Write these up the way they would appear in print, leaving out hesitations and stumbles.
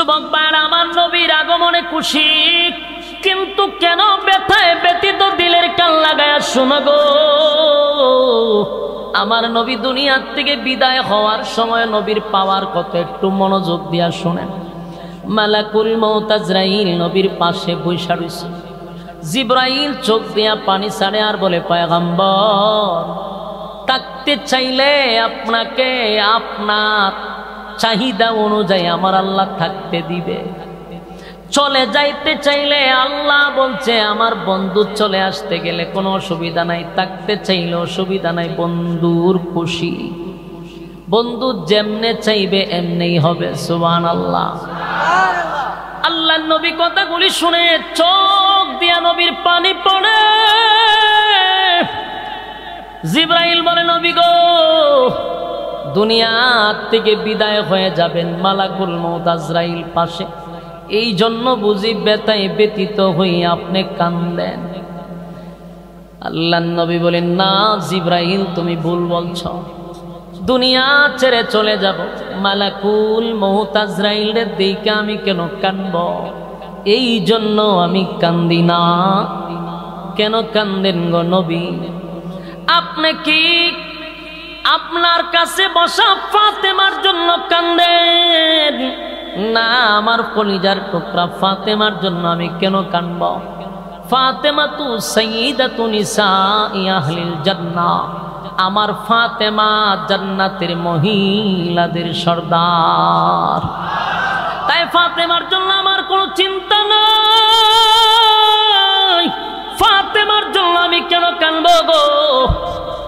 যুবক ভাইরা আমার নবীর আগমনে খুশি, কিন্তু কেন ব্যথায় ব্যতীত দিলের কান লাগায়া শোনো গো। আমার নবী দুনিয়ার থেকে বিদায় হওয়ার সময় নবীর পাওয়ার কথা একটু মনোযোগ দিয়া শোনেন। মালাকুল মউত আজরাইল নবীর পাশে বইসা রইছে। জিবরাইল চোখ দিয়া পানি ছাড়ে আর বলে, পয়গম্বর, থাকতে চাইলে আপনাকে আপনার চাহিদা অনুযায়ী আমার আল্লাহ থাকতে দিবে, চলে যাইতে চাইলে আল্লাহ বলছে আমার বন্ধু চলে আসতে গেলে কোনো অসুবিধা নাই, থাকতে চাইলে অসুবিধা নাই, বন্ধুর খুশি, বন্ধু যেমনে চাইবে এমনেই হবে। সুবহানাল্লাহ। আল্লাহ নবী কথাগুলি শুনে চোখ দিয়া নবীর পানি পড়ে। জিবরাইল বলে, নবী গো, দুনিয়া থেকে বিদায় হয়ে যাবেন, মালাকুল মউত আজরাইল পাশে, এই জন্য বুঝি ব্যথায় ব্যতীত হই আপনি কান্দেন। আল্লাহ নবী বলেন, না জিবরাইল, তুমি ভুল বলছ, দুনিয়া ছেড়ে চলে যাব, মালাকুল মউত আজরাইলের দিকে আমি কেন কাঁদব? এই জন্য আমি কান্দি না। কেন কান্দেন গো নবী? আপনি কি আপনার কাছে বসা ফাতেমার জন্য কান্দেন? না, আমার কলিজার টুকরা ফাতেমার জন্য আমি কেন কাঁদব? ফাতেমা তু সাইয়্যিদাতু নিসাই আহলিল জান্নাহ, আমার ফাতেমা জান্নাতের মহিলাদের সর্দার, তাই ফাতেমার জন্য আমার কোনো চিন্তা নাই। ফাতেমার জন্য আমি কেন কাঁদব গো?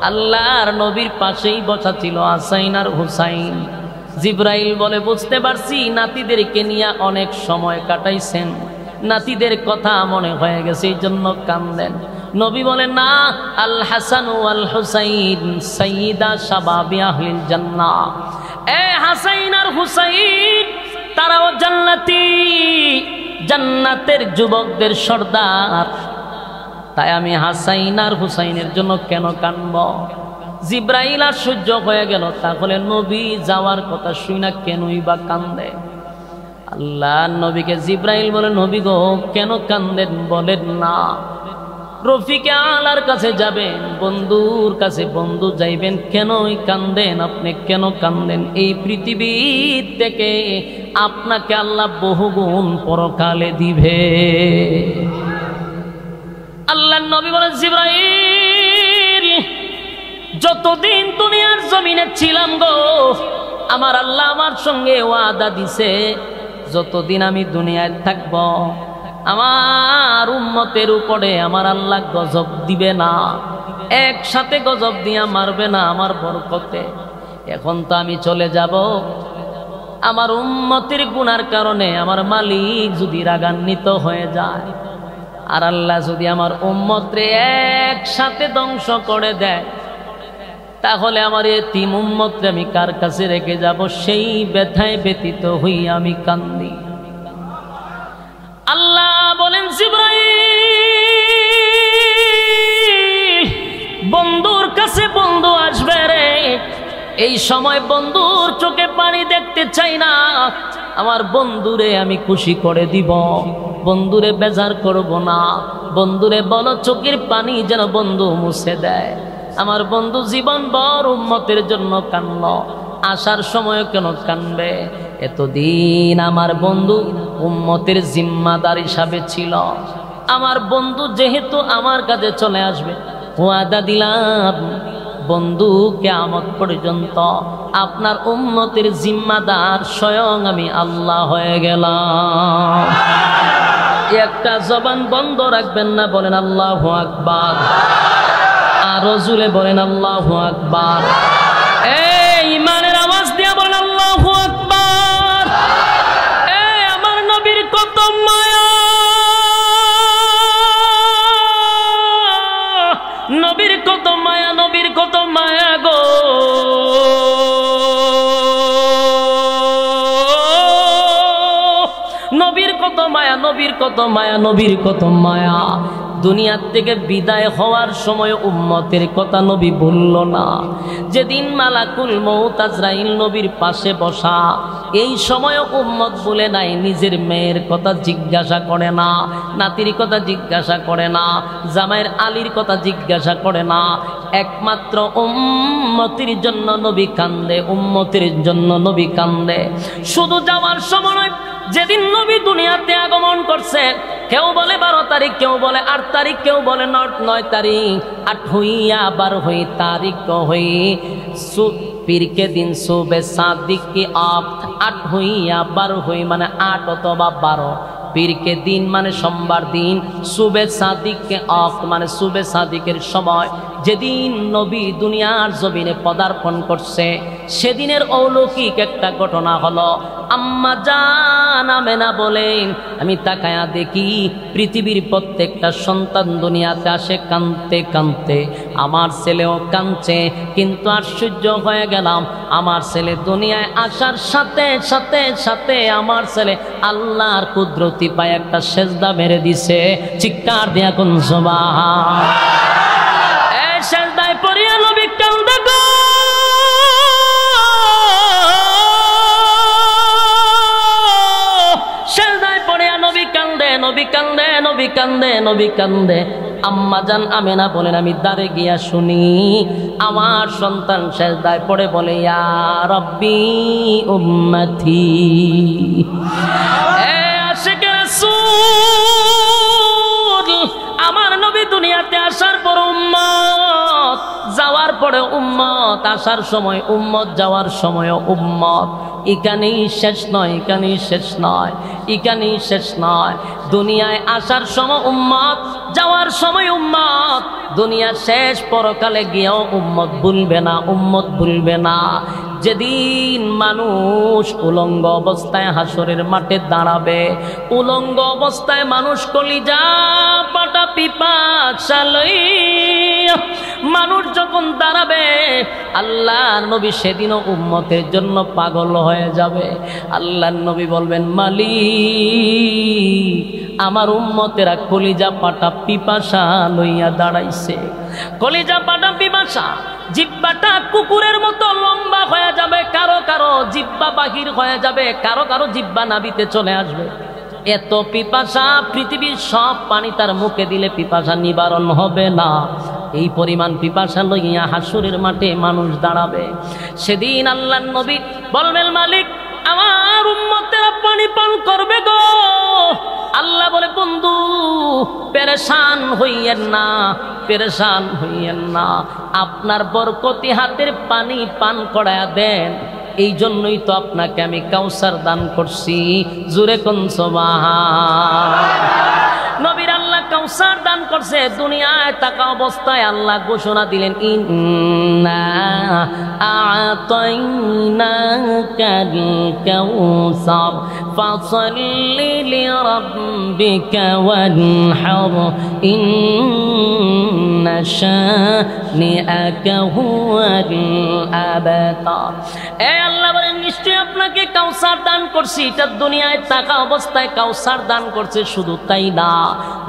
আল্লাহর নবীর পাশেই বসা ছিল হাসাইন আর হুসাইন। জিবরাইল বলে, বুঝতে পারছি নাতিদেরকে নিয়ে অনেক সময় কাটাইছেন, নাতিদের কথা মনে হয়ে গেছে, এই জন্য কান্দেন। নবী বলেন, না, আল হাসান ওয়াল হুসাইন সাইয়্যিদা শাবাবি আহলিল জান্নাহ, এ হাসাইন আর হুসাইন তারাও জান্নাতি, জান্নাতের যুবকদের সর্দার, তাই আমি হাসাইন আর হুসাইনের জন্য কেন কাঁদব? জিবরাইল আশ্চর্য হয়ে গেল, তাহলে নবী যাওয়ার কথা শুনা কেনই বা কান্দে? আল্লাহ নবীকে জিবরাইল বলে, নবী গো, কেন কান্দেন বলেন না? রফিকে আলার কাছে যাবেন, বন্ধুর কাছে বন্ধু যাইবেন, কেনই কান্দেন? আপনি কেন কান্দেন? এই পৃথিবী থেকে আপনাকে আল্লাহ বহুগুণ পরকালে দিবে। আল্লাহ নবী বলেন, জিবরাইল, যতদিন দুনিয়ার জমিনে ছিলাম গো, আমার আল্লাহ আমার সঙ্গে ওয়াদা দিছে, যতদিন আমি দুনিয়ায় থাকব আমার উম্মতের উপরে আমার আল্লাহ গজব দিবে না, একসাথে গজব দিয়া মারবে না আমার বরকতে। এখন তো আমি চলে যাব, আমার উম্মতের গুনার কারণে আমার মালিক যদি রাগান্বিত হয়ে যায়, আর আল্লাহ যদি আমার উম্মতরে একসাথে ধ্বংস করে দেয়, তাহলে আমার এতিম উম্মতরে আমি কার কাছে রেখে যাব? সেই ব্যথায় ব্যতীত হই আমি কান্দি। আল্লাহ বলেন, জিবরাইল, বন্ধুর কাছে বন্ধু আসবে রে, এই সময় বন্ধুর চোখে পানি দেখতে চাই না, আমার বন্ধুরে আমি খুশি করে দিব, বন্ধুরে বেজার করব না, বন্ধুরে বলো চোখের পানি যেন বন্ধু মুছে দেয়। আমার বন্ধু জীবন ভর উম্মতের জন্য কান্দ, আসার সময় কেন কানবে? এতদিন আমার বন্ধু উম্মতের জিম্মাদার হিসাবে ছিল, আমার বন্ধু যেহেতু আমার কাছে চলে আসবে, ওয়াদা দিলাম বন্ধু কিয়ামত পর্যন্ত আপনার উম্মতের জিম্মাদার স্বয়ং আমি আল্লাহ হয়ে গেলাম। একটা জবান বন্ধ রাখবেন না, বলেন আল্লাহু আকবার, আর রসুলে বলেন আল্লাহু আকবার। এই ইমানের আওয়াজ দিয়া বলেন আল্লাহু আকবার। এই আমার নবীর কত মায়া, নবীর কত মায়া, নবীর কত মায়া গো। নবীর কত মায়া, নবীর কত মায়া, নবীর কত মায়া। দুনিয়ার থেকে বিদায় হওয়ার সময় উম্মতের কথা নবী বলল না। যেদিন মালাকুল মউত আজরাইল নবীর পাশে বসা, এই সময় উম্মত বলে নাই, নিজের মেয়ের কথা জিজ্ঞাসা করে না, নাতির কথা জিজ্ঞাসা করে না, জামাইয়ের আলীর কথা জিজ্ঞাসা করে না, একমাত্র উম্মতের জন্য নবী কান্দে, উম্মতের জন্য নবী কান্দে। শুধু যাওয়ার সময়, যেদিন নবী দুনিয়াতে আগমন করছে, কেউ বলে 12 তারিখ, কেউ বলে 8 তারিখ, কেউ বলে 9 তারিখ, 8 হইয়া 12 হই তারিখ হই পীর के दिन सुबह सादिक की आप 8 হইয়া 12 হই মানে 8 অথবা 12। পীর के दिन মানে সোমবার দিন, সুবে সাদিক কে আখ মানে সুবে সাদিকের সময়, যেদিন নবী দুনিয়ার জমিনে পদার্পণ করছে, সেদিনের অলৌকিক একটা ঘটনা হলো। আম্মা জান আমেনা বলেন, আমি তাকায়া দেখি পৃথিবীর প্রত্যেকটা সন্তান দুনিয়াতে আসে কাঁদতে কাঁদতে, আমার ছেলেও কাঁদছে, কিন্তু আশ্চর্য হয়ে গেলাম, আমার ছেলে দুনিয়ায় আসার সাথে সাথে সাথে আমার ছেলে আল্লাহর কুদরতি পায় একটা সেজদা মেরে দিছে। চিৎকার দিয়া কোন সুবহান। এই সেজদায় পড়িয়া নবী কান্দে গো, সেজদায় পড়িয়া নবী কান্দে, নবী কান্দে, নবী কান্দে, নবী কান্দে। আম্মা জান আমেনা বলেন, আমি দাঁড়ে গিয়া শুনি আমার সন্তান সেজদায় পড়ে বলে, ইয়া রব্বি উম্মতি। আমার নবী দুনিয়াতে আসার পর উম্মত, যাওয়ার পরে উম্মত, আসার সময় উম্মত, যাওয়ার সময় উম্মত। এখানেই শেষ নয়, এখানেই শেষ নয়, এখানেই শেষ নয়। দুনিয়ায় আসার সময় উম্মত, যাওয়ার সময় উম্মত, দুনিয়া শেষ, পরকালে গিয়েও উম্মত ভুলবে না, উম্মত ভুলবে না। যেদিন মানুষ উলঙ্গ অবস্থায় হাসরের মাঠে দাঁড়াবে, উলঙ্গ অবস্থায় মানুষ কলিজা পাটা পিপাসা লইয়া মানুষ যখন দাঁড়াবে, আল্লাহ নবী সেদিনও উম্মতের জন্য পাগল হয়ে যাবে। আল্লাহ নবী বলবেন, মালিক আমার উম্মতেরা কলিজা পাটা পিপাসা লইয়া দাঁড়াইছে, কলিজা পাটা পিপাসা। জিব্বাটা কুকুরের মতো লম্বা হয়ে যাবে, কারো কারো জিব্বা বাহির হয়ে যাবে, কারো কারো জিব্বা নাভিতে চলে আসবে। এত পিপাসা, পৃথিবীর সব পানি তার মুখে দিলে পিপাসা নিবারণ হবে না। এই পরিমাণ পিপাসা লইয়া হাসরের মাঠে মানুষ দাঁড়াবে। সেদিন আল্লাহর নবী বলবেন, মালিক আমার উম্মতেরা পানি পান করবে গো। আল্লাহ বলে, বন্ধু পেরেশান হইয়েন না, পেরেশান হইয়েন না, আপনার বরকতি হাতের পানি পান করায়া দেন, এই জন্যই তো আপনাকে আমি কাউসার দান করছি। জোরে কোন সুবহান। নবীর আল্লাহ কাউসার দান করছে। দুনিয়ায় থাকা অবস্থায় আল্লাহ ঘোষণা দিলেন, ইন্না আ'তাইনাকাল কাউসার ফাসাল্লি লিরাব্বিকা ওয়ানহার ইন্না শানিআকা হুয়াল আবতার। এ আল্লাহ বলেন, নিশ্চয়ই আপনাকে কাউসার দান করছি। এটা দুনিয়ায় থাকা অবস্থায় কাউসার দান করছে। শুধু তাই না,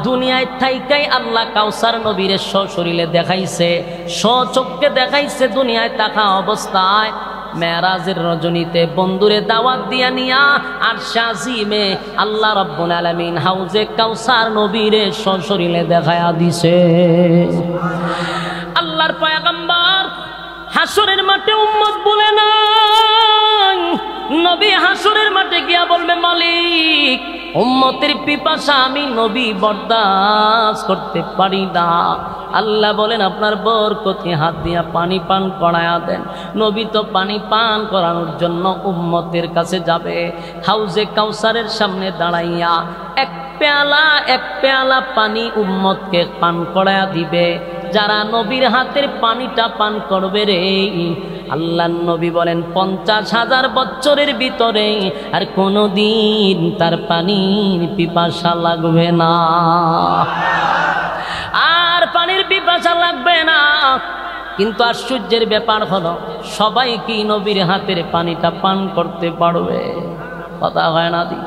দুনিয়ায় থাইকাই আল্লাহ কাউসার নবীরে সশরীরে দেখাইছে, স্বচক্ষে দেখাইছে। দুনিয়ায় থাকা অবস্থায় মেরাজের রজনীতে বন্ধুরে দাওয়াত দিয়া নিয়া আর শাজিমে আল্লাহ রাব্বুল আলামিন হাউজে কাউসার নবীরে সশরীরে দেখায়া দিছে। আল্লাহর পয়গম্বর হাসরের মাঠে উম্মত বলে না, নবী হাসরের মাঠে গিয়া বলবে, মালিক উম্মতের পিপাসা আমি নবী বরদাস্ত করতে পারি না। আল্লাহ বলেন, আপনার বরকতি হাত দিয়া পানি পান করায়া দেন। নবী তো পানি পান করানোর জন্য উম্মতের কাছে যাবে। হাউজে কাউসারের সামনে দাঁড়াইয়া এক পেয়ালা পানি উম্মতকে পান করায়া দিবে। যারা নবীর হাতের পানিটা পান করবে রে, আল্লাহ নবী বলেন 50,000 বছরের ভিতরে আর কোনোদিন তার পানির পিপাসা লাগবে না, আর পানির পিপাসা লাগবে না। কিন্তু আশ্চর্যের ব্যাপার হলো, সবাই কি নবীর হাতের পানিটা পান করতে পারবে? কথা হয় না দি।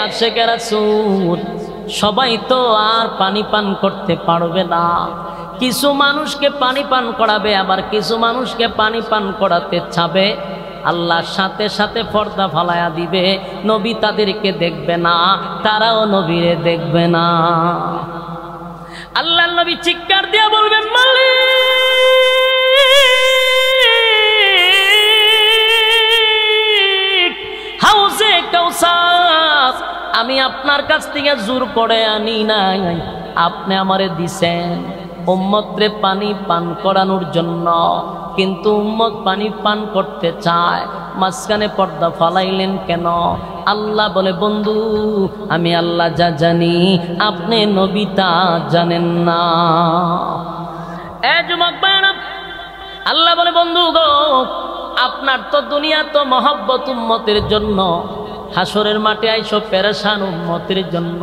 আশেকে রাসূল সবাই তো আর পানি পান করতে পারবে না। কিছু মানুষকে পানি পান করাবে, আবার কিছু মানুষকে পানি পান করাতে চাবে। আল্লাহর সাথে সাথে পর্দা ফালায়া দিবে, নবী তাদেরকে দেখবে না, তারাও নবীরে দেখবে না। আল্লাহর নবী চিৎকার দিয়ে বলবেন, মালিক হাউজে কাউসার আমি আপনার কাছ থেকে জোর করে আনি নাই, আপনি আমারে দিছেন উম্মতরে পানি পান করানোর জন্য, কিন্তু উম্মত পানি পান করতে চায়, মাঝখানে পর্দা ফালাইলেন কেন? আল্লাহ বলে, বন্ধু আমি আল্লাহ যা জানি আপনি নবী তা জানেন না। যুবক ভাইরা, আল্লাহ বলে, বন্ধু গো, আপনার তো দুনিয়া তো মহব্বত উম্মতের জন্য, হাসরের মাঠে আইসো পেরেশান উম্মতের জন্য।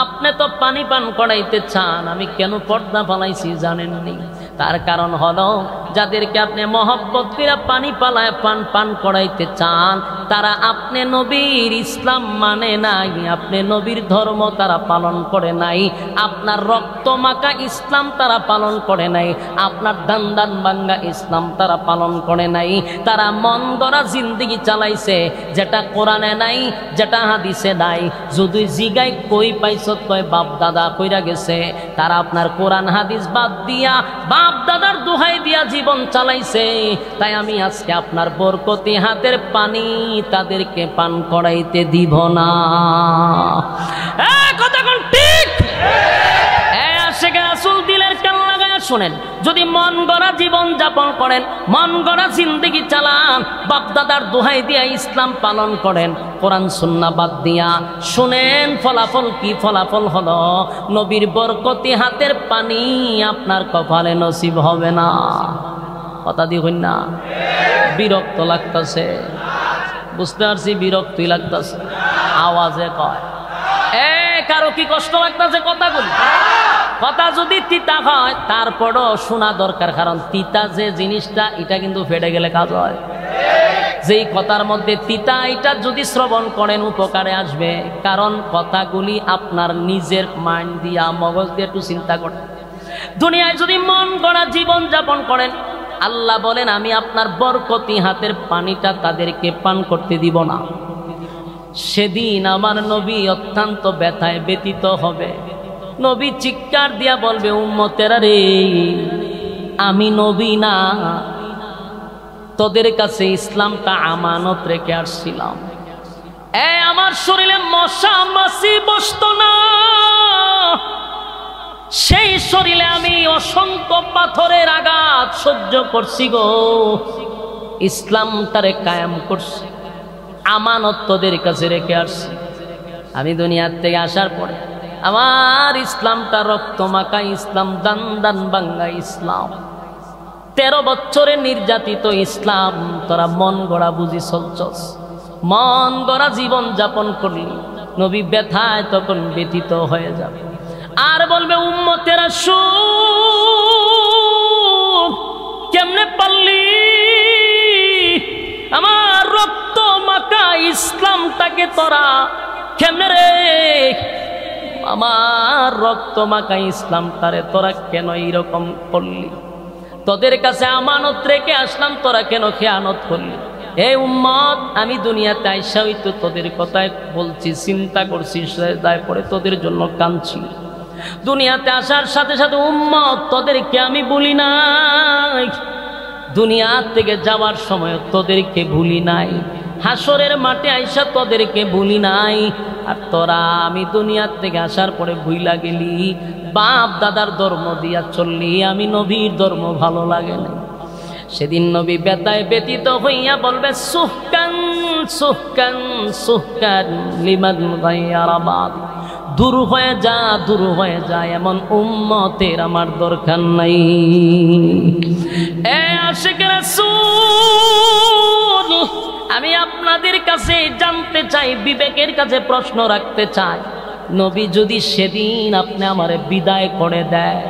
আপনি তো পানি পান করাইতে চান, আমি কেন পর্দা ফালাইছি জানেননি? তার কারণ হলো, যাদেরকে আপনি মহব্বত করে পানি পালায় পান করাইতে চান, তারা আপনি নবীর ইসলাম মানে নাই, আপনি নবীর ধর্ম তারা পালন করে নাই, আপনার রক্ত মাখা ইসলাম তারা পালন করে নাই, আপনার দান ভাঙ্গা ইসলাম তারা পালন করে নাই। তারা মন গড়া জিন্দেগি চালাইছে, যেটা কোরআনে নাই, যেটা হাদিসে নাই। যদি জিগাই কই পাইছো, কয় বাপ দাদা কইরা গেছে। তারা আপনার কোরআন হাদিস বাদ দিয়া, বাপ দাদার দোহাই দিয়া জীবন চালাইছে। তাই আমি আজকে আপনার বরকতি হাতের পানি তাদেরকে পান করাইতে দিব না। কথা কোন ঠিক? আশেকে রাসূল দিলের কান লাগায়া শুনেন, যদি মন গড়া জীবন যাপন করেন, মন গড়া জিন্দেগি চালান, বাপ দাদার দোহাই দিয়া ইসলাম পালন করেন, কোরআন সুন্নাহ বাদ দিয়া, শুনেন ফলাফল কি? ফলাফল হলো নবীর বরকতি হাতের পানি আপনার কপালে নসিব হবে না। কথা দি হইন না? বিরক্ত লাগতেছে, বুঝতে পারছি, বিরক্তই লাগতেছে, আওয়াজে কয়। কারো কি কষ্ট লাগতেছে? কথাগুলি কথা যদি তিতা হয় তারপরও শোনা দরকার, কারণ তিতা যে জিনিসটা এটা কিন্তু ফেটে গেলে কাজ হয়। যেই কথার মধ্যে তিতা, এটা যদি শ্রবণ করেন উপকারে আসবে, কারণ কথাগুলি আপনার নিজের মাইন্ড দিয়া, মগজ দিয়ে একটু চিন্তা করেন। দুনিয়ায় যদি মন গড়া জীবন যাপন করেন, আল্লাহ বলেন আমি আপনার বরকতি হাতের পানিটা তাদেরকে পান করতে দিব না। সেদিন আমার নবী অত্যন্ত ব্যথায় ব্যতীত হবে। নবী চিৎকার দিয়া বলবে, উম্মতেরা রে, আমি নবী না, তোদের কাছে ইসলামটা আমানত রেখে আসছিলাম। আমার শরীরে মশা মাছি বসতো না, সেই শরীরে আমি অসংখ্য পাথরের আঘাত সহ্য করছি গো, ইসলামটারে কায়েম করছি, আমানত তোদের কাছে রেখে আসছি। আমি দুনিয়ার থেকে আসার পরে আমার ইসলামটা রক্ত মাখা ইসলাম, দান ভাঙ্গা ইসলাম, 13 বছরে নির্যাতিত ইসলাম, তোরা মন গড়া বুঝি চলছস, মন গড়া জীবন যাপন করলি, নবী ব্যথায় তখন ব্যথিত হয়ে যাবে। আর বলবে, উম্মতেরা শুন, কেমনে পারলি আমার রক্ত মাখা ইসলামটাকে তোরা, কেমনে রে আমার রক্ত মাখা ইসলামটারে তোরা কেন এইরকম করলি? তোদের কাছে আমানত রেখে আসলাম, তোরা কেন খেয়ানত করলি? হে উম্মত, আমি দুনিয়াতে আইসা হইতো তোদের কথায় বলছি, চিন্তা করছি, সেজদায় পড়ে তোদের জন্য কাঁদছি। দুনিয়াতে আসার সাথে সাথে উম্মত তোদেরকে আমি ভুলি নাই, দুনিয়া থেকে যাওয়ার সময় তোদেরকে ভুলি নাই, হাসরের মাঠে আইসা তোদেরকে ভুলি নাই। আর তোরা আমি দুনিয়ার থেকে আসার পরে ভুইলা গেলি, বাপ দাদার ধর্ম দিয়া চললি, আমি নবীর ধর্ম ভালো লাগে না। সেদিন নবী ব্যথায় ব্যতীত হইয়া বলবে, সুহকান সুহকান সুহকান লিমান গায়রা বাদ, দূর হয়ে যা, দূর হয়ে যা, এমন উম্মতের আমার দরকার নাই। আশিক রাসূল, আমি আপনাদের কাছে জানতে চাই, বিবেকের কাছে প্রশ্ন রাখতে চাই, নবী যদি সেদিন আপনি আমারে বিদায় করে দেয়,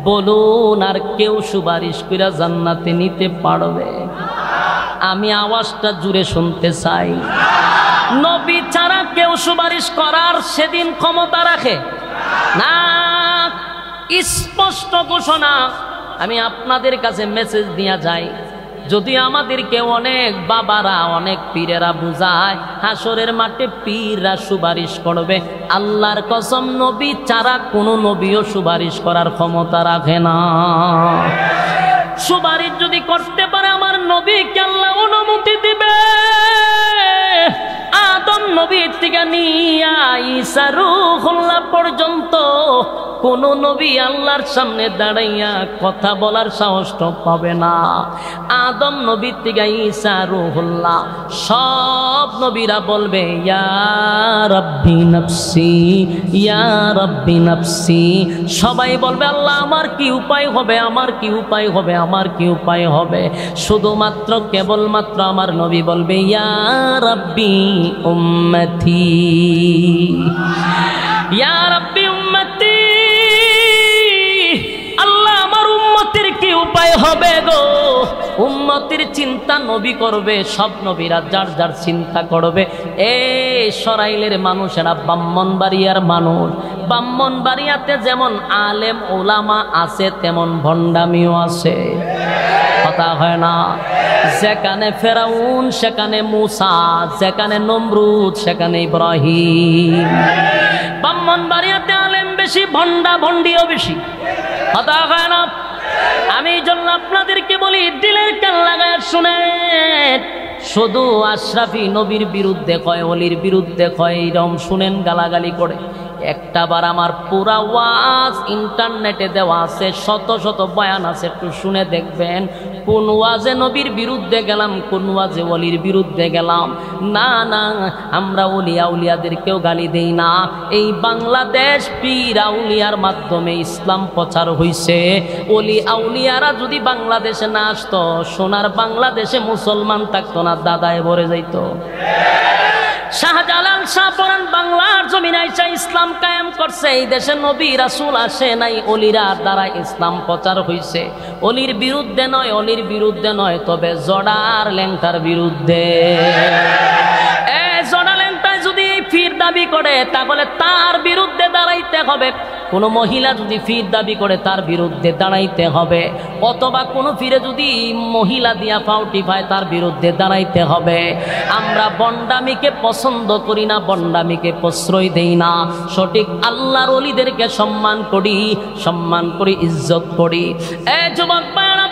বলুন আর কেউ সুপারিশ করে জান্নাতে নিতে পারবে? আমি আওয়াজটা জুড়ে শুনতে চাই। নবী ছাড়া কেউ সুপারিশ করার সেদিন ক্ষমতা রাখে না? স্পষ্ট ঘোষণা। আমি আপনাদের কাছে মেসেজ দিয়া যাই, যদি আমাদেরকে অনেক বাবারা অনেক পীরেরা বুঝায় হাসরের মাঠে পীররা সুপারিশ করবে, আল্লাহর কসম নবী ছাড়া কোনো নবীও সুপারিশ করার ক্ষমতা রাখে না। সুপারিশ যদি করতে পারে আমার নবীকে আল্লাহ অনুমতি দিবে। আদম নবীর থেকে নিয়ে ঈসা রূহুল্লাহ পর্যন্ত কোন নবী আল্লাহর সামনে দাঁড়াইয়া কথা বলার সাহস পাবে না। আদম নবীর থেকে ঈসা রূহুল্লাহ সব নবীরা বলবে ইয়া রাব্বি নাফসি, ইয়া রাব্বি নাফসি। সবাই বলবে আল্লাহ আমার কি উপায় হবে, আমার কি উপায় হবে, আমার কি উপায় হবে। শুধুমাত্র কেবলমাত্র আমার নবী বলবে ইয়া রাব্বি উম্মতি, ইয়া রাব্বি উম্মতি। আল্লাহ আমার উম্মতের কি উপায় হবে গো? উম্মতের চিন্তা নবী করবে, সব নবীরা যার যার চিন্তা করবে। এই সরাইলের মানুষেরা ব্রাহ্মণবাড়িয়ার মানুষ, ব্রাহ্মণবাড়িয়াতে যেমন আলেম ওলামা আছে তেমন ভণ্ডামিও আছে, কথা হয় না? যেখানে ফেরাউন সেখানে মুসা, যেখানে নমরুদ সেখানে ইব্রাহিম। ব্রাহ্মণবাড়িয়াতে আলেম বেশি, ভণ্ডা ভণ্ডিও বেশি, কথা হয় না? আমি এই জন্য আপনাদেরকে বলি দিলের কান লাগায় শুনেন। শুধু আশরাফি নবীর বিরুদ্ধে কয়, অলির বিরুদ্ধে কয়, এরকম শুনেন গালাগালি করে। একটাবার আমার পুরা ওয়াজ ইন্টারনেটে দেওয়া আছে, শত শত বয়ান আছে, একটু শুনে দেখবেন কোন ওয়াজে নবীর বিরুদ্ধে গেলাম, কোন ওয়াজে অলির বিরুদ্ধে গেলাম। না না, আমরা অলিয়া উলিয়াদেরকেও গালি দেই না। এই বাংলাদেশ পীর আউলিয়ার মাধ্যমে ইসলাম প্রচার হইছে। অলি আউলিয়ারা যদি বাংলাদেশে না আসতো, সোনার বাংলাদেশে মুসলমান থাকতো না, দাদায় ভরে যাইত। শাহজালাল শাহপরান বাংলার জমিনে আইসা ইসলাম কায়েম করছে। এই দেশে নবী রাসূল আসে নাই, অলিরা দ্বারা ইসলাম প্রচার হইছে। অলির বিরুদ্ধে নয়, অলির বিরুদ্ধে নয়, তবে জড়ার ল্যাংটার বিরুদ্ধে। জড়া ল্যাংটায় যদি ফির দাবি করে তাহলে তার বিরুদ্ধে দাঁড়াইতে হবে। কোনো মহিলা যদি ফির দাবি করে তার বিরুদ্ধে দাঁড়াইতে হবে, অথবা কোনো ফিরে যদি মহিলা দিয়া ফাউটি পায় তার বিরুদ্ধে দাঁড়াইতে হবে। আমরা বন্ডামিকে পছন্দ করি না, বন্ডামিকে প্রশ্রয় দেই না। সঠিক আল্লাহর ওলিদেরকে সম্মান করি, সম্মান করি, ইজ্জত করি। যুবক ভাইরা,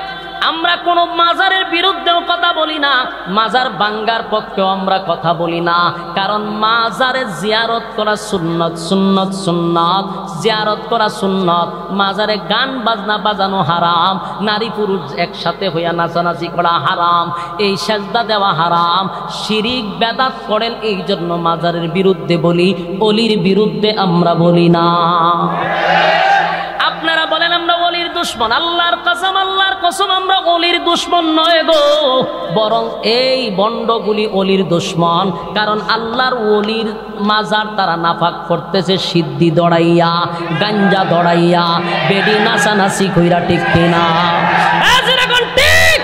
আমরা কোনো মাজারের বিরুদ্ধেও কথা বলি না, মাজার ভাঙ্গার পক্ষেও আমরা কথা বলি না। কারণ মাজারে জিয়ারত করা সুন্নত, সুন্নত সুন্নত, জিয়ারত করা সুন্নত। মাজারে গান বাজনা বাজানো হারাম, নারী পুরুষ একসাথে হইয়া নাচানাচি করা হারাম, এই সেজদা দেওয়া হারাম, শিরিক বেদাত করেন। এই জন্য মাজারের বিরুদ্ধে বলি, অলির বিরুদ্ধে আমরা বলি না। আপনারা বলেন আমরা অলির দুশমন। আল্লাহর কসম, আল্লাহর কসম, আমরা অলির দুশমন নয় গো, বরং এই বন্ডগুলি অলির দুশমন। কারণ আল্লাহর অলির মাজার তারা নাফাক করতেছে, সিদ্ধি দড়াইয়া, গাঞ্জা দড়াইয়া, বেডি নাচানাচি কইরা, ঠিক কিনা? ঠিক।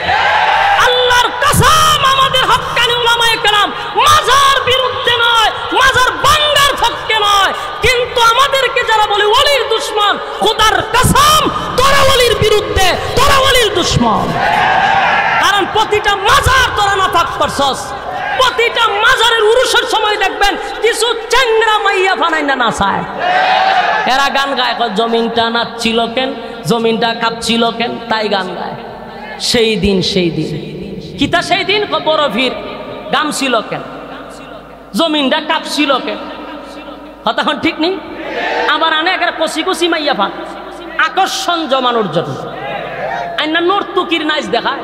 আল্লাহর কসম, আমাদের হক্কানি উলামায়ে কেরাম মাজার বিরুদ্ধে নয়, মাজার ভাঙ্গার পক্ষে নয়। কিন্তু আমাদেরকে যারা বলে ওলির দুশমন, খোদার কসম তোরা ওলির বিরুদ্ধে, তোরা ওলির দুশমন। কারণ প্রতিটা মাজার তোরা নাফাক করছস। প্রতিটা মাজারের উরুসের সময় দেখবেন কিছু চ্যাংরা মাইয়া ফানাই না নাচায়, এরা গান গায়, জমিনটা নাচছিল কেন, জমিনটা কাঁপছিল কেন, তাই গান গায়। সেই দিন, সেই দিন কিতা, সেই দিন বড় ভিড় গামছিল কেন, জমিনটা কাঁপছিল কেন, কথা ঠিক নেই। আবার আনে একের কষি কষি মাইয়া ফান আকর্ষণ জমানোর জন্য আইনা নর্তুকির নাচ দেখায়।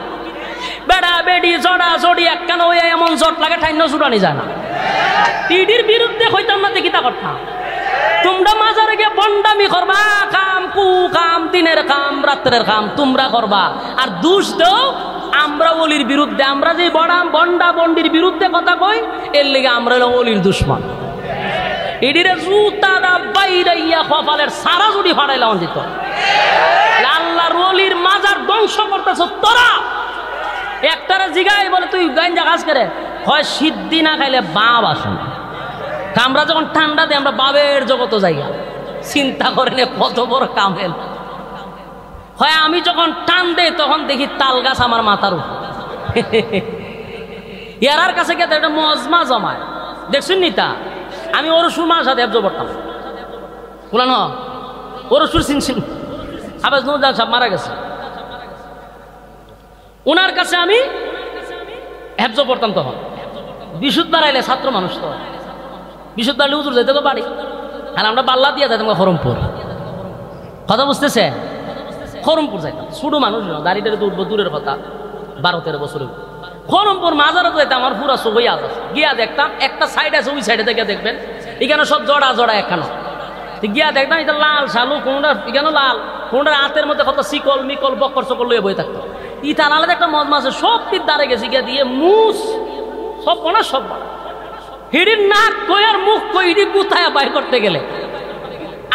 বেড়া বেড়ি জড়া জড়ি একখান হইয়া এমন জট লাগে ঠাইন জুড়ানি যায় না। টিডির বিরুদ্ধে হইতাম না, দেখিতা করতাম। তোমরা মাজারে গিয়ে বন্ডামি করবা, কাম কু কাম, দিনের কাম রাত্রের কাম তোমরা করবা, আর দোষ দাও আমরা অলির বিরুদ্ধে। আমরা যে বন্ডা বন্ডির বিরুদ্ধে কথা কই, এর লেগে আমরা অলির দুশমন। এডিরে জুতাটা বাইরাইয়া কপালের সারা জুড়ি ফাড়াইলাম যেত। আল্লাহর ওলির মাজার ধ্বংস করতেছ তোরা। একটারে জিগাই বলে তুই গাঞ্জা কাজ করে, হয় সিদ্ধি না খাইলে বাপ আসে না। আমরা যখন ঠান্ডা দিই আমরা বাবের জগত জায়গা চিন্তা করেন কত বড় কামেল হয়। আমি যখন টান দেই তখন দেখি তাল গাছ আমার মাথার উপর। ইয়ার কাছে গিয়ে একটা মজমা জমায় দেখছেন নি তা। আমি ওরসুর মার সাথে হেফজ পড়তাম বলেন ওরসুর চিনছেন হাফেজ নুরুল সাহেব মারা গেছে, ওনার কাছে আমি হেফজ পড়তাম। তখন বিশুদ্ধবাড়াইলে ছাত্র মানুষ তো বিশুদ্ধবাড়াইলে হুজুর যাইতে তো বাড়ি, আর আমরা বাল্লা দিয়ে যাইতাম হরমপুর। কথা বুঝতেছে? হরমপুর যাইতাম, ছোট মানুষ গাড়িটা দূরের কথা 12-13 বছরের। হরমপুর মাজারে তো যাইতাম, আমার পুরা সবই আজ আছে। গিয়া দেখতাম একটা সাইড আছে, ওই সাইডে থেকে দেখবেন এখানে সব জড়া জড়া একখানো। গিয়া দেখতাম এটা লাল শালু, কোনটা এখানে লাল, কোনটার হাতের মধ্যে কত শিকল মিকল বক্কর সকল লইয়া বই থাকতো। ইটা আলাদা একটা মজমা আছে, সব তীর দ্বারে গেছি গিয়া দিয়ে মুস সব বনা সব বনা হিড়ির নাক কই আর মুখ কই হিড়ি গুথায় বাইর করতে গেলে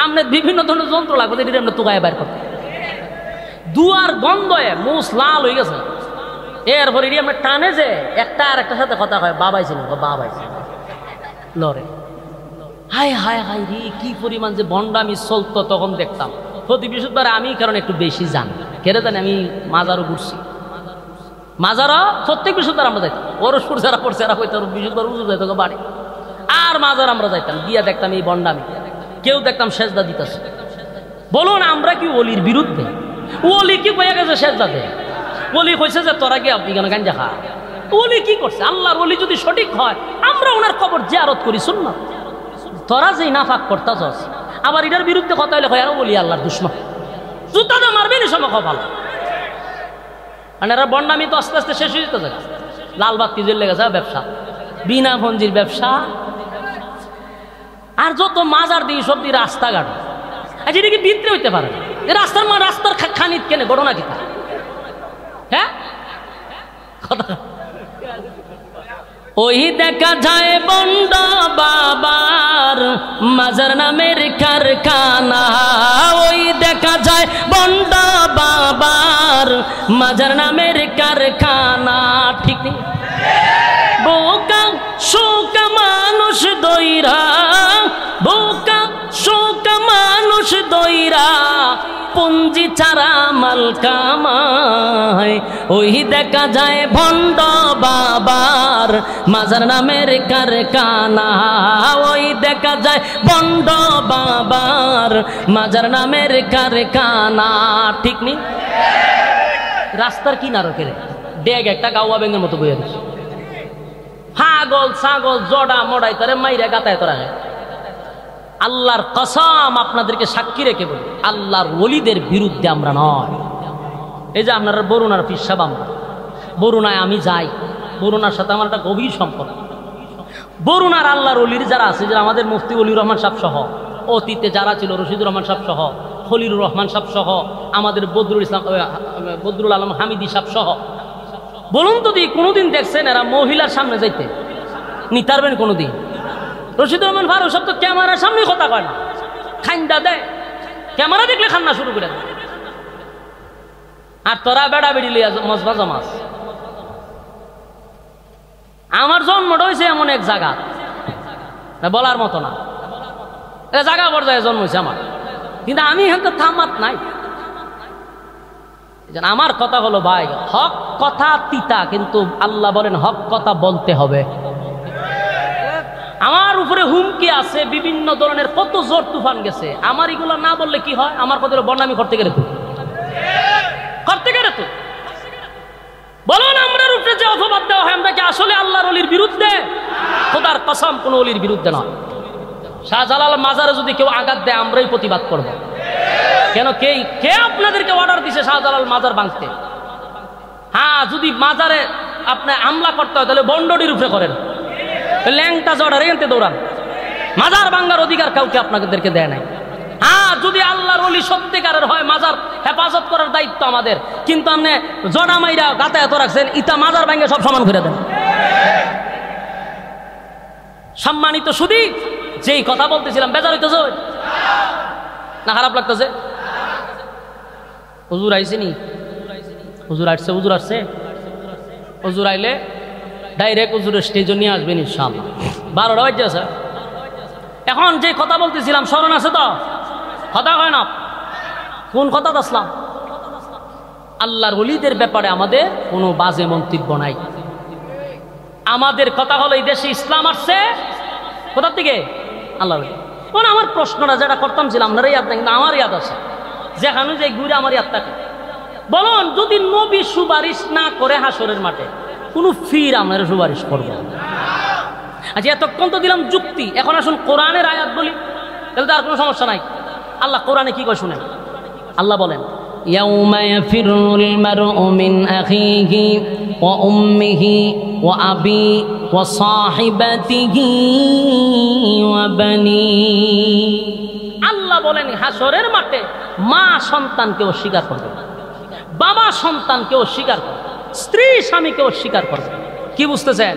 আমরা বিভিন্ন ধরনের যন্ত্র লাগবে, হিড়ি আমরা তুগায় বাইর করতে। দুয়ার গন্ধে মুস লাল হয়ে গেছে। এরপর হিড়ি আমরা টানে যে একটা আর একটার সাথে কথা হয়, বাবাই ছিল বাবাই ছিল লড়ে। হায় হায় হায় রে, কি পরিমাণ যে ভণ্ডামি চলতো তখন দেখতাম। প্রতি বৃহস্পতিবার আমি কারণ একটু বেশি জানি, কেন জানি আমি মাজারও ঘুরছি। মাজারা প্রত্যেক বৃহস্পতিবার আমরা যাইতাম, ওর সুর যারা পড়ছে এরা হইতো বৃহস্পতিবার উজু যাইতো বাড়ি। আর মাজার আমরা যাইতাম, গিয়া দেখতাম এই ভণ্ডামি। কেউ দেখতাম সেজদা দিতেছে। বলুন আমরা কি ওলির বিরুদ্ধে? ওলি কি বয়ে গেছে সেজদা দে? ওলি কইছে যে তোরা গিয়ে আপনি কেন গাঞ্জা খা? ওলি কি করছে? আল্লাহর ওলি যদি সঠিক হয় আমরা ওনার কবর জিয়ারত করি, সুন্নাত। তোরা যে নাফাক করতাছস, আবার এটার বিরুদ্ধে কথা হইলে হয় আর ওলি আল্লাহর দুশমন, জুতাটা মারবেনি সময় কপাল। মানে এরা বন্ডামি তো আস্তে আস্তে শেষ হয়ে যেতে যায়। লাল বাতি জ্বলে গেছে ব্যবসা, বিনা ভঞ্জির ব্যবসা। আর যত মাজার দিয়ে সব দিয়ে রাস্তাঘাট, আজ এটা কি বিদ্রে হইতে পারে? রাস্তার রাস্তার খানিত কেনে ঘটনা কি? হ্যাঁ ওই দেখা যায় বন্ড বাবার মাজার নামের কারখানা, ওই দেখা যায় বন্ড বাবার মাজার নামের কারখানা। ঠিক নেই? বোকা শোকা মানুষ দইরা, বোকা শোকা মানুষ দইরা পুঞ্জি ছাড়া মাল কামায়। ওই দেখা যায় ভণ্ড বাবার মাজার নামের কারখানা, ওই দেখা যায় ভণ্ড বাবার মাজার নামের কারখানা। ঠিক নেই? রাস্তার কিনারো কেড়ে ডেগ একটা গাওয়া ব্যাঙের মতো বইয়া দিচ্ছে। হাগল ছাগল জড়া মড়াই তারে মাইরা গাতায় তোরা। আল্লাহর কসম আপনাদেরকে সাক্ষী রেখে বলি, আল্লাহর ওলিদের বিরুদ্ধে আমরা নয়। এই যে আপনারা বরুণার পীর সাহেব, আমরা বরুণায় আমি যাই, বরুণার সাথে আমার একটা গভীর সম্পর্ক। বরুণার আল্লাহর ওলির যারা আছে, যারা আমাদের মুফতি অলিউর রহমান সাহেব সহ, অতীতে যারা ছিল রশিদুর রহমান সাহেব সহ, খলিলুর রহমান সাহেব সহ, আমাদের বদরুল আলম হামিদি সাহেব সহ, বলুন তো কোনোদিন দেখছেন এরা মহিলার সামনে যাইতে নিতারবেন? কোনোদিন? রশিদুর রহমান ফারুক সব তো ক্যামেরার সামনে কথা কয় না, খাইন্দা দেয়, ক্যামেরা দেখলে খান্না শুরু করে দেয়। আর তোরা বেড়া বেড়ি লিয়া মজবা জমাস। আমার জন্মটা হয়েছে এমন এক জায়গা বলার মতো না, জায়গা পর্যায়ে জন্ম হয়েছে আমার, কিন্তু আমি এখন তো থামাত নাই। আমার কথা হলো ভাই, হক কথা তিতা, কিন্তু আল্লাহ বলেন হক কথা বলতে হবে। আমার উপরে হুমকি আছে, বিভিন্ন ধরনের কত জোর তুফান গেছে, আমার এগুলো না বললে কি হয়? আমার কথা বর্ণামি করতে গেলে তো বলুন, আমরা উপরে যে অপবাদ দেওয়া হয়, আমরা কি আসলে আল্লাহর ওলির বিরুদ্ধে? খোদার কসম কোন ওলির বিরুদ্ধে নয়। শাহজালাল মাজারে যদি কেউ আঘাত দেয় আমরাই প্রতিবাদ করব। কেন? কে আপনাদেরকে অর্ডার দিছে শাহজালাল মাজার ভাঙতে? হ্যাঁ, যদি মাজারে আপনি হামলা করতে হয় তাহলে বন্ডডির উপরে করেন, ল্যাংটা জড়ারে এনতে দৌড়ান। মাজার ভাঙ্গার অধিকার কাউকে আপনাদেরকে দেয় নাই। হ্যাঁ, যদি আল্লাহর ওলি সত্যিকারের হয়, মাজার হেফাজত করার দায়িত্ব আমাদের, কিন্তু আপনি জড়া মাইরা গাতায়াত রাখছেন, ইটা মাজার ভাঙ্গে সব সমান করে দেন। সম্মানিত শুধু যেই কথা বলতেছিলাম, বেজার হইতেছে না? খারাপ লাগতেছে? হুজুর আইছে নি? হুজুর আসছে, হুজুর আসছে। হুজুর আইলে ডাইরেক্ট হুজুরের স্টেজে নিয়ে আসবেন ইনশাআল্লাহ। 12টা বাজে আছে, এখন যে কথা বলতেছিলাম স্মরণ আছে তো? কথা হয় না? কোন কথা আসলাম? আল্লাহর ওলিদের ব্যাপারে আমাদের কোনো বাজে মন্তব্য নাই। আমাদের কথা হলো এই দেশে ইসলাম আসছে কোথা থেকে? আল্লাহ। মানে আমার প্রশ্নটা যেটা করতাম ছিল আপনারা ইয়াদ নেই, কিন্তু আমার ইয়াদ আছে, যেখানে যে ঘুরে আমার ইয়াদ থাকে। বলুন, যদি নবী সুপারিশ না করে হাসরের মাঠে, কোনো ফির আপনারা সুপারিশ করবো? আচ্ছা, এতক্ষণ তো দিলাম যুক্তি, এখন আসুন কোরআনের আয়াত বলি, তাহলে তো আর কোনো সমস্যা নাই। আল্লাহ কোরআনে কি করে শুনেন? আল্লাহ বলেন, ইয়াউমা ইয়াফিরুল মারউ মিন আখিহি ওয়া উম্মিহি ওয়া আবি ওয়া সাহিবাতিহি ওয়া বানি। আল্লাহ বলেন হাসরের মাঠে মা সন্তানকে অস্বীকার করবে, বাবা সন্তানকে অস্বীকার করবে, স্ত্রী স্বামীকে অস্বীকার করবে। কি বুঝতেছেন?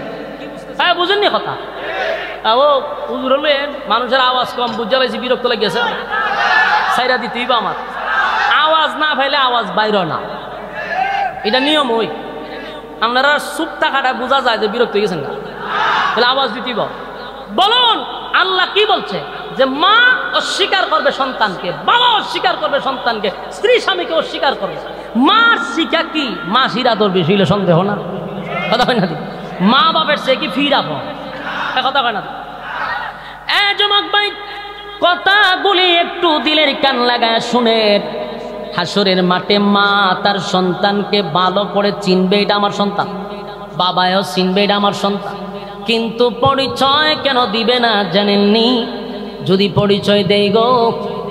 হ্যাঁ, বুঝেননি কথা? ও হুজুর হলেন, মানুষের আওয়াজ কম, বুঝতে পারছি, বিরক্ত লেগেছে, সাইরা দিতেই বা আমার আওয়াজ না পাইলে আওয়াজ বাইর না, এটা নিয়ম। ওই আপনারা চুপ থাকাটা বোঝা যায় যে বিরক্ত হয়ে গেছেন না, তাহলে আওয়াজ দিতেই। বলুন আল্লাহ কি বলছে? যে মা অস্বীকার করবে সন্তানকে, বাবা অস্বীকার করবে সন্তানকে, স্ত্রী স্বামীকে অস্বীকার করবে। মার শিক্ষা কি? মা শিরা ধরবে, ছিল সন্দেহ না? কথা হয় না? মা বাপের সে কি ফিরা কথা হয় না? যুবক ভাই, কথাগুলি একটু দিলের কান লাগায় শুনেন। হাসরের মাঠে মা তার সন্তানকে ভালো করে চিনবে, এটা আমার সন্তান, বাবাও চিনবে, এটা আমার সন্তান। কিন্তু পরিচয় কেন দিবে না জানেননি? যদি পরিচয় দেই গো,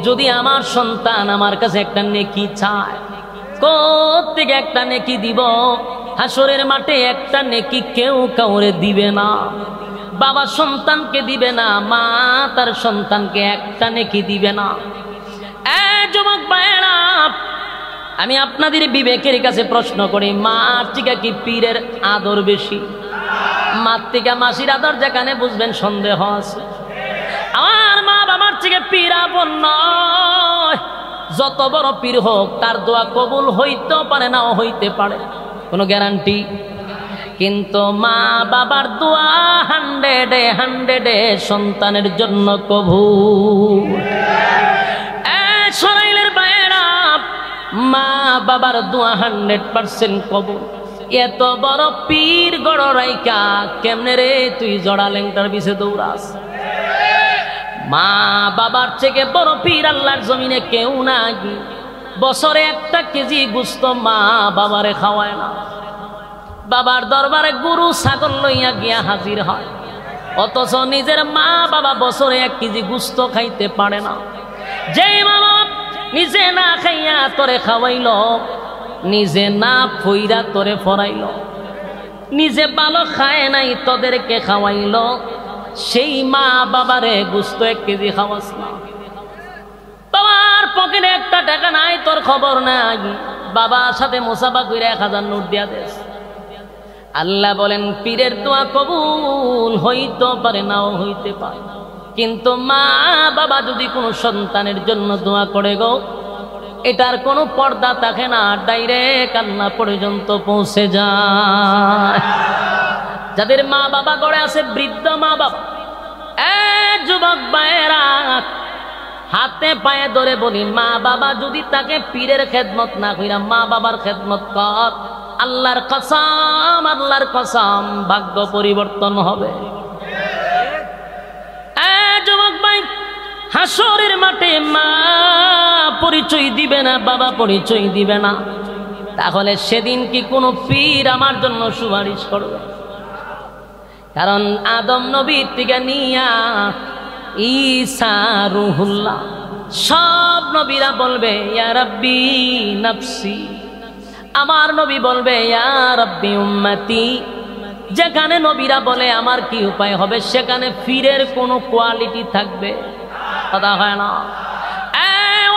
যদি আমার সন্তান আমার কাছে একটা নেকি চায়, কোত্থেকে একটা নেকি দিব? হাসরের মাঠে একটা নেকি কেউ কাউরে দিবে না। বাবা সন্তানকে দিবে না, মা তার সন্তানকে একটা নেকি দিবে না। যুবক ভাইয়েরা, আমি আপনাদের বিবেকের কাছে প্রশ্ন করি, মার থেকে কি পীরের আদর বেশি? মার থেকে মাসির আদর যেখানে বুঝবেন সন্দেহ আছে। আমার মা বাবার থেকে পীর আপন নয়। যত বড় পীর হোক, তার দোয়া কবুল হইতেও পারে, নাও হইতে পারে, কোনো গ্যারান্টি। কিন্তু মা বাবার দোয়া 100-এ সন্তানের জন্য কবুল। সরাইলের বাইরা, মা বাবার দোয়া 100% কবুল। এত বড় পীর গড় রাইকা কেমনে রে তুই জড়া লেংটার পিছে দৌড়াস? মা বাবার থেকে বড় পীর আল্লাহর জমিনে কেউ নাই। বছরে 1 কেজি গোস্ত মা বাবারে খাওয়ায় না। বাবার দরবারে গরু ছাগল লইয়া গিয়া হাজির হয়, অথচ নিজের মা বাবা বছরে 1 কেজি গোস্ত খাইতে পারে না। যেই মা বাবা নিজে না খাইয়া তোরে খাওয়াইল, নিজে না ফইরা তোরে ফরাইল, নিজে ভালো খায় নাই তোদেরকে খাওয়াইল, সেই মা বাবারে গোস্ত 1 কেজি খাওয়াস না। বাবার পকেটে 1 টাকা নাই, তোর খবর নাই, বাবার সাথে মোসাফা কইরা 1000 নোট দিয়া দেস। আল্লাহ বলেন পীরের দোয়া কবুল হইতে পারে, নাও হইতে পারে। কিন্তু মা বাবা যদি কোনো সন্তানের জন্য দোয়া করে গো, এটার কোনো পর্দা থাকে না, ডাইরেক্ট কান্না পর্যন্ত পৌঁছে যায়। যাদের মা বাবা গড়ে আছে, বৃদ্ধ মা বাবা, যুবক ভাইয়েরা, হাতে পায়ে ধরে বলি, মা বাবা যদি তাকে পীরের খেদমত না কইরা মা বাবার খেদমত কর, আল্লাহর কসম, আল্লাহর কসম, ভাগ্য পরিবর্তন হবে। যুবক ভাই, হাসরের মাঠে মা পরিচয় দিবে না, বাবা পরিচয় দিবে না, তাহলে সেদিন কি কোনো পীর আমার জন্য সুপারিশ করবে? কারণ আদম নবীর থেকে নিয়া ঈসা রুহুল্লাহ সব নবীরা বলবে ইয়া রাব্বি নাফসি, আমার নবী বলবে ইয়া রাব্বি উম্মতি। যেখানে নবীরা বলে আমার কি উপায় হবে, সেখানে পীরের কোনো কোয়ালিটি থাকবে? কথা হয় না?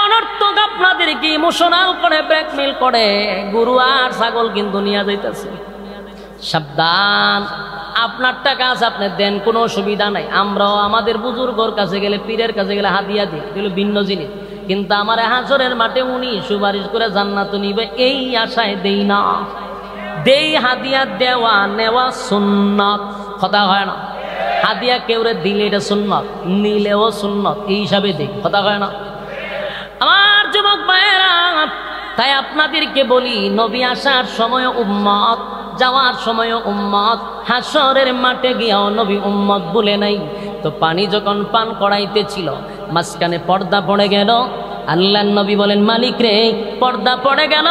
অনর্থক আপনাদেরকে ইমোশনাল করে, ব্ল্যাকমেল করে, গরু আর ছাগল কিন্তু নিয়ে যাইতেছে। সাবধান, আপনার টাকা আছে, আপনি দেন, কোনো অসুবিধা নাই। আমরাও আমাদের বুজুর্গর কাছে গেলে, পীরের কাছে গেলে হাদিয়া দিই, এগুলো ভিন্ন জিনিস। কিন্তু আমার হাসরের মাঠে উনি সুপারিশ করে জান্নাত নিবে, এই আশায় দেই না। দেই হাদিয়া, দেওয়া নেওয়া সুন্নাত। কথা হয় না? হাদিয়া কেউরে দিলে এটা সুন্নত, নিলেও সুন্নত, এই হিসাবে দিই, কথা কয় না আমার যুবক ভাইয়েরা। তাই আপনাদেরকে বলি, নবী আসার সময় উম্মত, যাওয়ার সময় উম্মত, হাসরের মাঠে গিয়াও নবী উম্মত বলে নাই। তো পানি যখন পান করাইতেছিল, মাঝখানে পর্দা পড়ে গেল। আল্লাহর নবী বলেন, মালিক রে, পর্দা পড়ে গেল।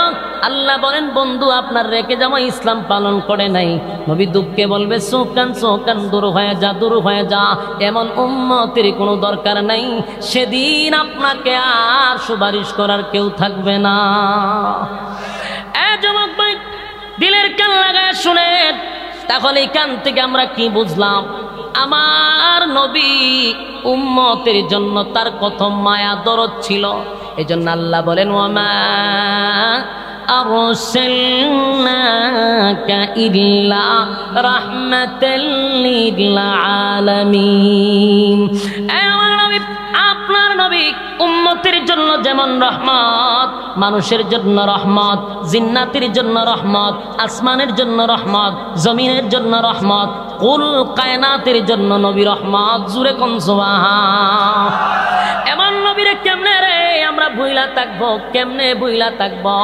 আল্লাহ বলেন, বন্ধু আপনার রেখে যাওয়া ইসলাম পালন করে নাই। নবী দুঃখে বলবে, চোখান দূর হয়ে যা, দূর হয়ে যা, এমন উম্মতের কোনো দরকার নাই। সেদিন আপনাকে আর সুপারিশ করার কেউ থাকবে না। যুবক ভাই, দিলের কান লাগায় শুনেন, তাহলে এখান থেকে আমরা কি বুঝলাম? আমার নবী উম্মতের জন্য তার কত মায়া দরদ ছিল। এজন্য আল্লাহ বলেন, ওয়ামা আরসালনাকা ইল্লা রাহমাতাল লিল আলামিন। আমার নবী, আপনার নবী উম্মতের জন্য যেমন রহমত, মানুষের জন্য রহমত, জিন্নাতের জন্য রহমত, আসমানের জন্য রহমত, জমিনের জন্য রহমত, কুল কায়নাতের জন্য নবী রহমত। জুরে কোন সুবহান। এমন নবীরে কেমনে রে আমরা ভুইলা থাকবো? কেমনে ভুইলা থাকবো?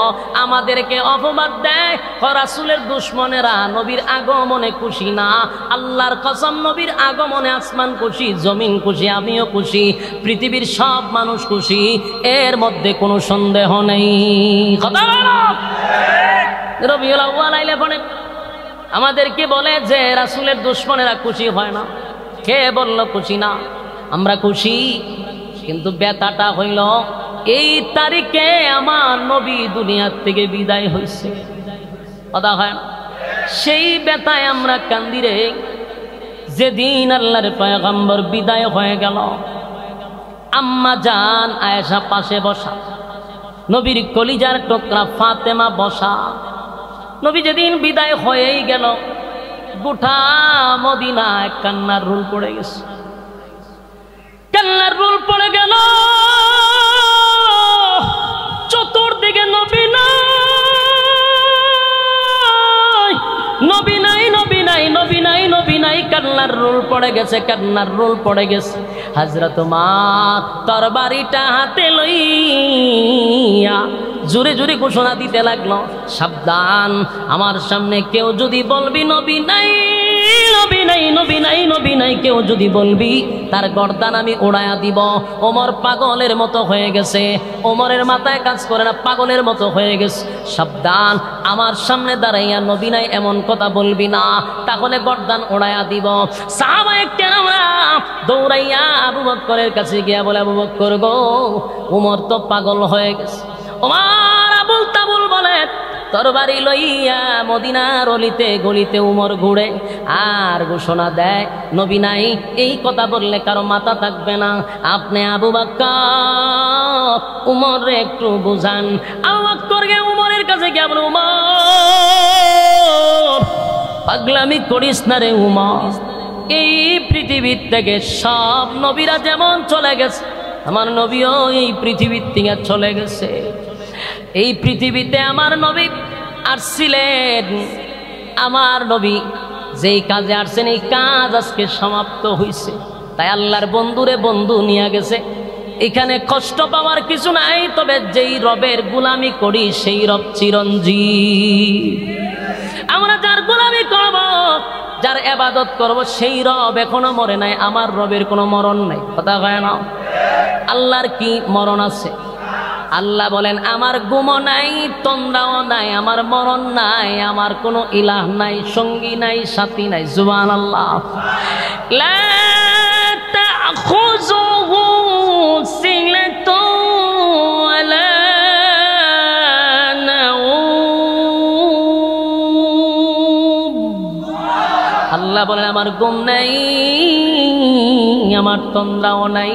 আমাদেরকে অপবাদ দেয় রাসূলের দুশমনেরা নবীর আগমনে খুশি না। আল্লাহর কসম, নবীর আগমনে আসমান খুশি, জমিন খুশি, আমিও খুশি, পৃথিবীর সব মানুষ খুশি, এর মধ্যে কোনো সন্দেহ নেই। কথা বলো। রবিউল আউয়াল আইলে পড়ে আমাদেরকে বলে যে রাসূলের দুশমনেরা খুশি হয় না। কে বলল খুশি না? আমরা খুশি, কিন্তু ব্যথাটা হইল এই তারিখে আমার নবী দুনিয়ার থেকে বিদায় হয়েছে। কথা হয় না? সেই ব্যথায় আমরা কান্দি রে। যেদিন আল্লাহর পয়গম্বর বিদায় হয়ে গেল, আম্মা জান আয়েশা পাশে বসা, নবীর কলিজার টুকরা ফাতেমা বসা। নবী যেদিন বিদায় হয়েই গেল, গোটা মদিনায় কান্নার রোল পড়ে গেছে। কান্নার রোল পড়ে গেল। চতুর্দিকে নবী নাই, নবী নাই, নবী নাই, নবী নাই, নবী নাই। কান্নার রোল পড়ে গেছে, কান্নার রোল পড়ে গেছে। হযরত মা তরবারিটা হাতে লইয়া জোরে জোরে ঘোষণা দিতে লাগলো, সাবধান, আমার সামনে কেউ যদি বলবি নবী নাই, নবী নাই, নবী নাই, নবী নাই, কেউ যদি বলবি তার গর্দান আমি উড়াইয়া দিব। ওমর পাগলের মতো হয়ে গেছে, ওমরের মাথায় কাজ করে না, পাগলের মতো হয়ে গেছে। সাবধান, আমার সামনে দাঁড়াইয়া নবী নাই এমন কথা বলবি না, তাহলে গর্দান উড়াইয়া দিব। সাহাবায়ে কেরামরা দৌড়াইয়া আবু বকরের কাছে গিয়া বলে, আবু বকর গো, ওমর তো পাগল হয়ে গেছে। ওমর আবুল তাবুল বলে, তরবারি লইয়া মদিনার অলিতে গলিতে উমর ঘুরে আর ঘোষণা দেয়, নবী নাই। এই কথা বললে কারো মাথা থাকবে না। আপনি আবু বকর উমরে একটু বুঝান। আবু বকর গে উমরের কাছে গিয়ে বলে, উমর পাগলামি করিস না রে উমর, এই পৃথিবীর থেকে সব নবীরা যেমন চলে গেছে, আমার নবীও এই পৃথিবীর থেকে চলে গেছে। এই পৃথিবীতে আমার নবী আসছিলেন, আমার নবী যেই কাজে আসছেন এই কাজ আজকে সমাপ্ত হয়েছে। তাই আল্লাহর বন্ধুরে বন্ধু নিয়ে গেছে। এখানে কষ্ট পাওয়ার কিছু নাই, তবে যেই রবের গোলামি করি সেই রব চিরঞ্জীব। আমরা যার গোলামি করব, যার ইবাদত করব, সেই রব এখনো মরে নাই। আমার রবের কোনো মরণ নাই। কথা কয় না? আল্লাহর কি মরণ আছে? আল্লাহ বলেন, আমার গুমও নাই, তন্দ্রাও নাই, আমার মরণ নাই, আমার কোনো ইলাহ নাই, সঙ্গী নাই, সাথী নাই। সুবহানাল্লাহ। লা তাখুযুহু সিনাতুন ওয়ালা নাওম। আল্লাহ বলেন, আমার গুম নাই, আমার তন্দ্রাও নাই,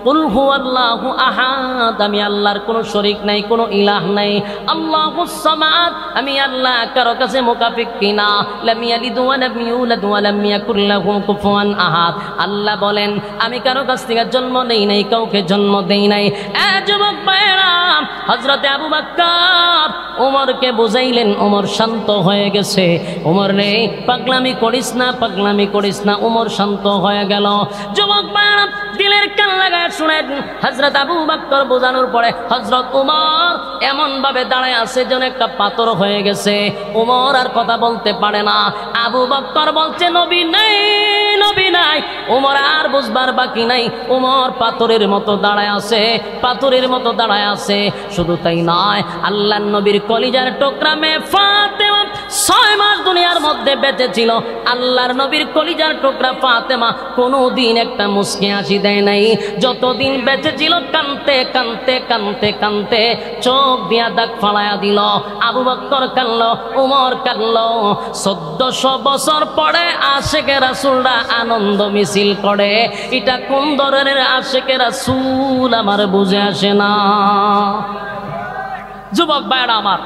কুল হুয়াল্লাহু আহাদ, আমি আল্লাহর কোনো শরীক নাই, কোনো ইলাহ নাই। আল্লাহুস সামাদ, আমি আল্লাহ কারো কাছে মুকাফিক কিনা। লাম ইয়ালিদ ওয়া লাম ইউলাদ ওয়া লাম ইয়াকুল লাহু কুফুয়ান আহাদ। আল্লাহ বলেন আমি কারো কাছ থেকে জন্ম নেই নাই, কাউকে জন্ম দেই নাই। যুবক ভাইরা, হযরতে আবু বকর ওমরকে বুঝাইলেন, ওমর শান্ত হয়ে গেছে। ওমর রে পাগলামি করিস না, পাগলামি করিস না। ওমর শান্ত হয়ে গেল। যুবক ভাইরা দিলের কান লাগায় শুনেন, হযরত আবু বকর বোঝানোর পরে হযরত ওমর এমন ভাবে দাঁড়ায় আছে যেন একটা পাথর হয়ে গেছে। ওমর আর কথা বলতে পারে না। আবু বকর বলছে নবী নেই, নবী নাই। ওমর আর বুঝবার বাকি নাই। ওমর পাথরের মতো দাঁড়ায় আছে, পাথরের মতো দাঁড়ায় আছে। শুধু তাই নয়, আল্লাহর নবীর কলিজার টুকরা মেয়ে ফাতেমা 6 মাস দুনিয়ার মধ্যে বেঁচে ছিল। আল্লাহর নবীর কলিজার টুকরা ফাতেমা কোনোদিন একটা মুস্কি হাসি দেয় নাই। যতদিন বেঁচে ছিল কানতে কানতে কানতে কানতে চোখ দিয়া দাগ ফালাইয়া দিল। আবু বকর কানলো, ওমর কানলো। 1400 বছর পরে আশিকে রাসূলরা আনন্দ মিছিল করে। এটা কোন ধরনের আশিকে রাসূল আমার বুঝে আসে না। যুবক ভাইরা আমার,